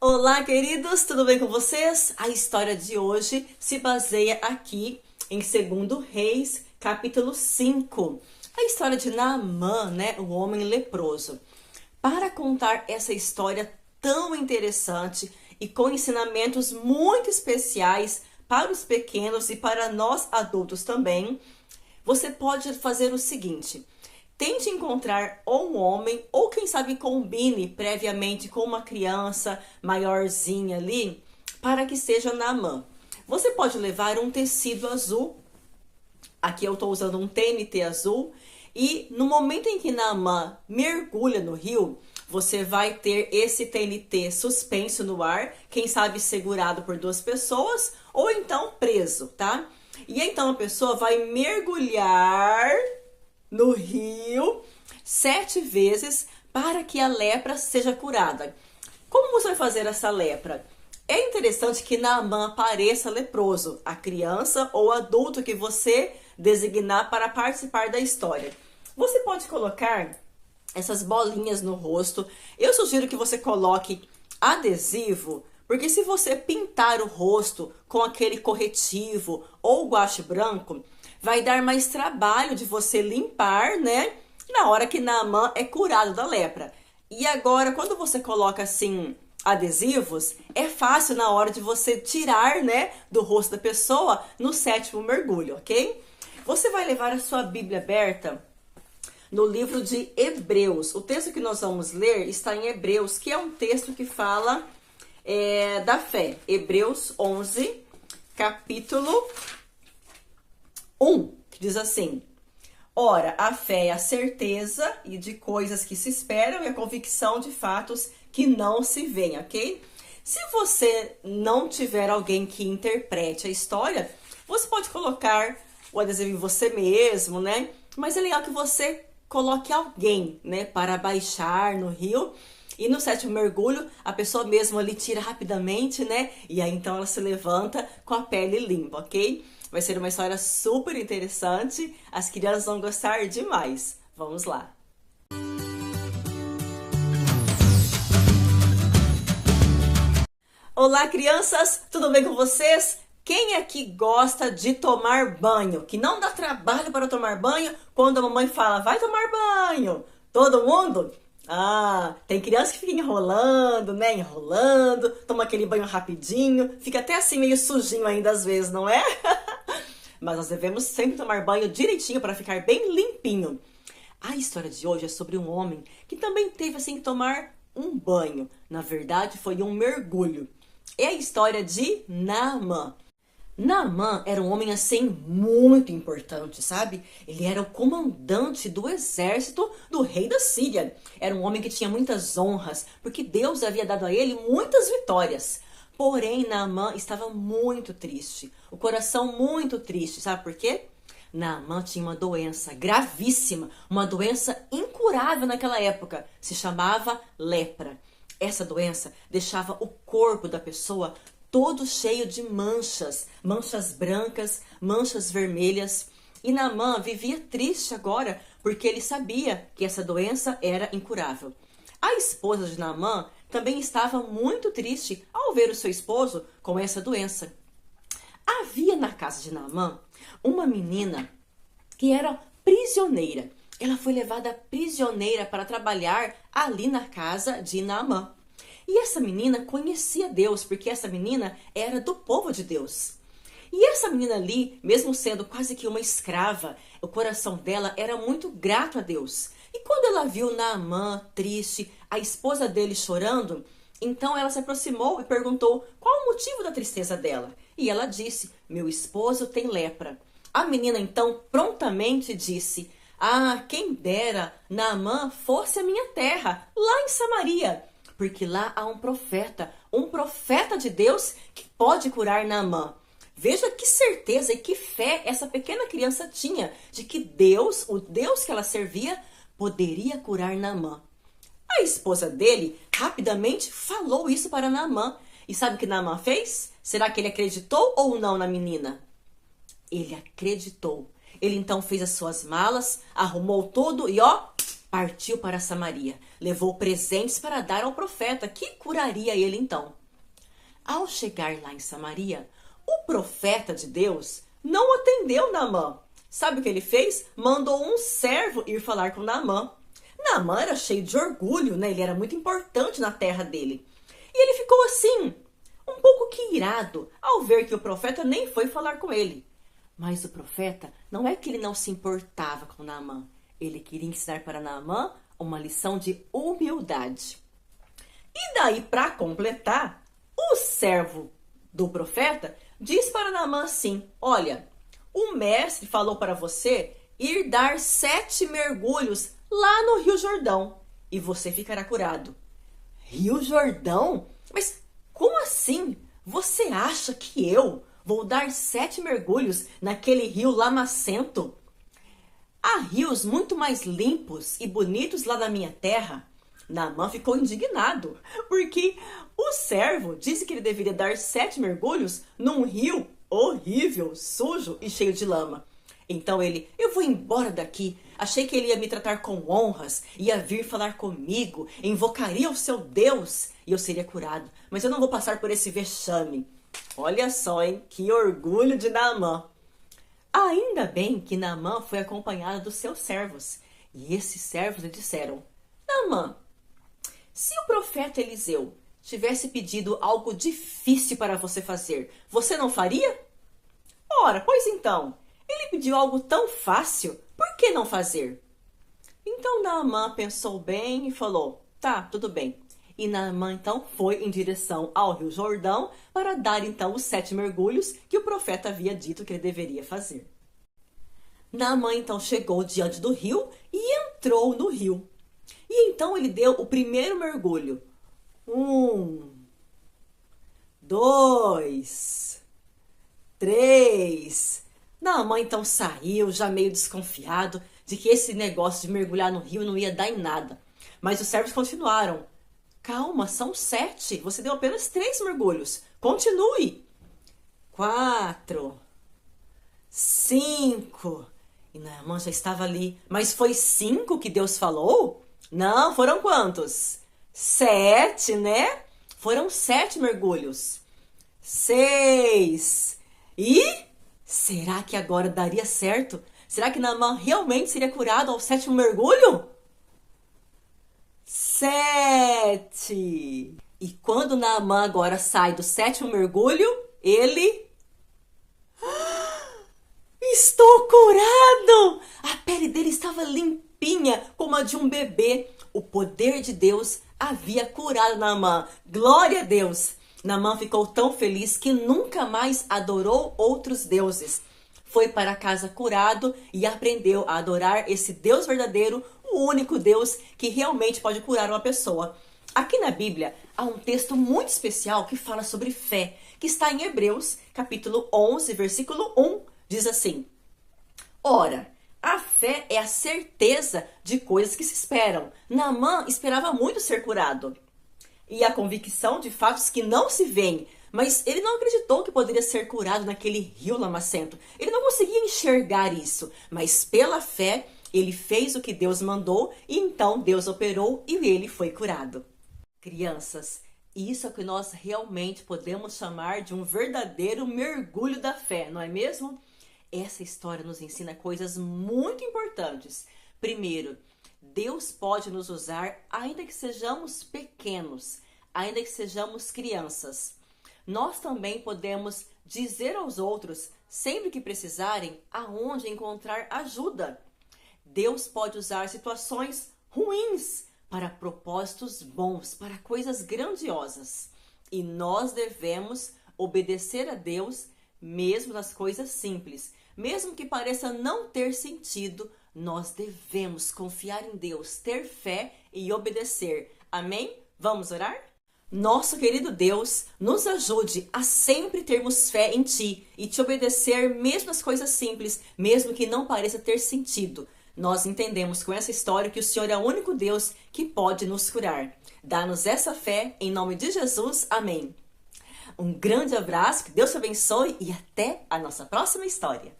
Olá, queridos, tudo bem com vocês? A história de hoje se baseia aqui em 2 Reis, capítulo 5. A história de Naamã, né, o homem leproso. Para contar essa história tão interessante e com ensinamentos muito especiais para os pequenos e para nós adultos também, você pode fazer o seguinte: tente encontrar ou um homem, ou quem sabe combine previamente com uma criança maiorzinha ali, para que seja Naamã. Você pode levar um tecido azul, aqui eu estou usando um TNT azul, e no momento em que Naamã mergulha no rio, você vai ter esse TNT suspenso no ar, quem sabe segurado por 2 pessoas, ou então preso, tá? E então a pessoa vai mergulhar no rio 7 vezes para que a lepra seja curada. Como você vai fazer essa lepra? É interessante que Naamã pareça leproso, a criança ou adulto que você designar para participar da história. Você pode colocar essas bolinhas no rosto. Eu sugiro que você coloque adesivo, porque se você pintar o rosto com aquele corretivo ou guache branco, vai dar mais trabalho de você limpar, né? Na hora que Naamã é curado da lepra. E agora, quando você coloca assim adesivos, é fácil na hora de você tirar, né, do rosto da pessoa no 7º mergulho, ok? Você vai levar a sua Bíblia aberta no livro de Hebreus. O texto que nós vamos ler está em Hebreus, que é um texto que fala da fé. Hebreus 11, capítulo 1, que diz assim: ora, a fé é a certeza e de coisas que se esperam e a convicção de fatos que não se veem, ok? Se você não tiver alguém que interprete a história, você pode colocar o adesivo em você mesmo, né? Mas é legal que você coloque alguém, né, para baixar no rio. E no 7º mergulho, a pessoa mesmo ali tira rapidamente, né? E aí então ela se levanta com a pele limpa, ok? Vai ser uma história super interessante. As crianças vão gostar demais. Vamos lá. Olá, crianças! Tudo bem com vocês? Quem aqui gosta de tomar banho? Que não dá trabalho para tomar banho quando a mamãe fala, vai tomar banho? Todo mundo? Ah, tem criança que fica enrolando, né? Enrolando, toma aquele banho rapidinho, fica até assim meio sujinho ainda às vezes, não é? Mas nós devemos sempre tomar banho direitinho para ficar bem limpinho. A história de hoje é sobre um homem que também teve assim que tomar um banho. Na verdade, foi um mergulho. É a história de Naamã. Naamã era um homem assim muito importante, sabe? Ele era o comandante do exército do rei da Síria. Era um homem que tinha muitas honras, porque Deus havia dado a ele muitas vitórias. Porém, Naamã estava muito triste, o coração muito triste, sabe por quê? Naamã tinha uma doença gravíssima, uma doença incurável naquela época, se chamava lepra. Essa doença deixava o corpo da pessoa todo cheio de manchas, manchas brancas, manchas vermelhas. E Naamã vivia triste agora, porque ele sabia que essa doença era incurável. A esposa de Naamã também estava muito triste ao ver o seu esposo com essa doença. Havia na casa de Naamã uma menina que era prisioneira. Ela foi levada prisioneira para trabalhar ali na casa de Naamã. E essa menina conhecia Deus, porque essa menina era do povo de Deus. E essa menina ali, mesmo sendo quase que uma escrava, o coração dela era muito grato a Deus. E quando ela viu Naamã triste, a esposa dele chorando, então ela se aproximou e perguntou qual o motivo da tristeza dela. E ela disse, meu esposo tem lepra. A menina então prontamente disse, ah, quem dera Naamã fosse a minha terra, lá em Samaria. Porque lá há um profeta de Deus que pode curar Naamã. Veja que certeza e que fé essa pequena criança tinha de que Deus, o Deus que ela servia, poderia curar Naamã. A esposa dele rapidamente falou isso para Naamã. E sabe o que Naamã fez? Será que ele acreditou ou não na menina? Ele acreditou. Ele então fez as suas malas, arrumou tudo e partiu para Samaria, levou presentes para dar ao profeta, que curaria ele então. Ao chegar lá em Samaria, o profeta de Deus não atendeu Naamã. Sabe o que ele fez? Mandou um servo ir falar com Naamã. Naamã era cheio de orgulho, né? Ele era muito importante na terra dele. E ele ficou assim, um pouco que irado, ao ver que o profeta nem foi falar com ele. Mas o profeta, não é que ele não se importava com Naamã. Ele queria ensinar para Naamã uma lição de humildade. E daí, para completar, o servo do profeta diz para Naamã assim: olha, o mestre falou para você ir dar 7 mergulhos lá no Rio Jordão e você ficará curado. Rio Jordão? Mas como assim? Você acha que eu vou dar 7 mergulhos naquele rio lamacento? Há rios muito mais limpos e bonitos lá na minha terra. Naamã ficou indignado, porque o servo disse que ele deveria dar 7 mergulhos num rio horrível, sujo e cheio de lama. Então eu vou embora daqui. Achei que ele ia me tratar com honras, ia vir falar comigo, invocaria o seu Deus e eu seria curado. Mas eu não vou passar por esse vexame. Olha só, hein? Que orgulho de Naamã. Ainda bem que Naamã foi acompanhado dos seus servos. E esses servos lhe disseram: Naamã, se o profeta Eliseu tivesse pedido algo difícil para você fazer, você não faria? Ora, pois então, ele pediu algo tão fácil, por que não fazer? Então Naamã pensou bem e falou: tá, tudo bem. E Naamã então foi em direção ao Rio Jordão para dar então os 7 mergulhos que o profeta havia dito que ele deveria fazer. Naamã então chegou diante do rio e entrou no rio. E então ele deu o primeiro mergulho. 1, 2, 3. Naamã então saiu já meio desconfiado de que esse negócio de mergulhar no rio não ia dar em nada. Mas os servos continuaram: calma, são 7. Você deu apenas 3 mergulhos. Continue. 4, 5. E Naamã já estava ali. Mas foi 5 que Deus falou? Não, foram quantos? 7, né? Foram 7 mergulhos. 6. E será que agora daria certo? Será que Naamã realmente seria curado ao 7º mergulho? 7. E quando Naamã agora sai do 7º mergulho, ele... Estou curado! A pele dele estava limpinha como a de um bebê. O poder de Deus havia curado Naamã. Glória a Deus! Naamã ficou tão feliz que nunca mais adorou outros deuses. Foi para casa curado e aprendeu a adorar esse Deus verdadeiro, o único Deus que realmente pode curar uma pessoa. Aqui na Bíblia há um texto muito especial que fala sobre fé, que está em Hebreus, capítulo 11, versículo 1. Diz assim: ora, a fé é a certeza de coisas que se esperam. Naamã esperava muito ser curado. E a convicção de fatos que não se veem. Mas ele não acreditou que poderia ser curado naquele rio lamacento. Ele não conseguia enxergar isso. Mas pela fé, ele fez o que Deus mandou e então Deus operou e ele foi curado. Crianças, isso é o que nós realmente podemos chamar de um verdadeiro mergulho da fé, não é mesmo? Essa história nos ensina coisas muito importantes. Primeiro, Deus pode nos usar ainda que sejamos pequenos, ainda que sejamos crianças. Nós também podemos dizer aos outros, sempre que precisarem, aonde encontrar ajuda. Deus pode usar situações ruins para propósitos bons, para coisas grandiosas. E nós devemos obedecer a Deus mesmo nas coisas simples. Mesmo que pareça não ter sentido, nós devemos confiar em Deus, ter fé e obedecer. Amém? Vamos orar? Nosso querido Deus, nos ajude a sempre termos fé em Ti e Te obedecer mesmo nas coisas simples, mesmo que não pareça ter sentido. Nós entendemos com essa história que o Senhor é o único Deus que pode nos curar. Dá-nos essa fé, em nome de Jesus. Amém. Um grande abraço, que Deus te abençoe e até a nossa próxima história.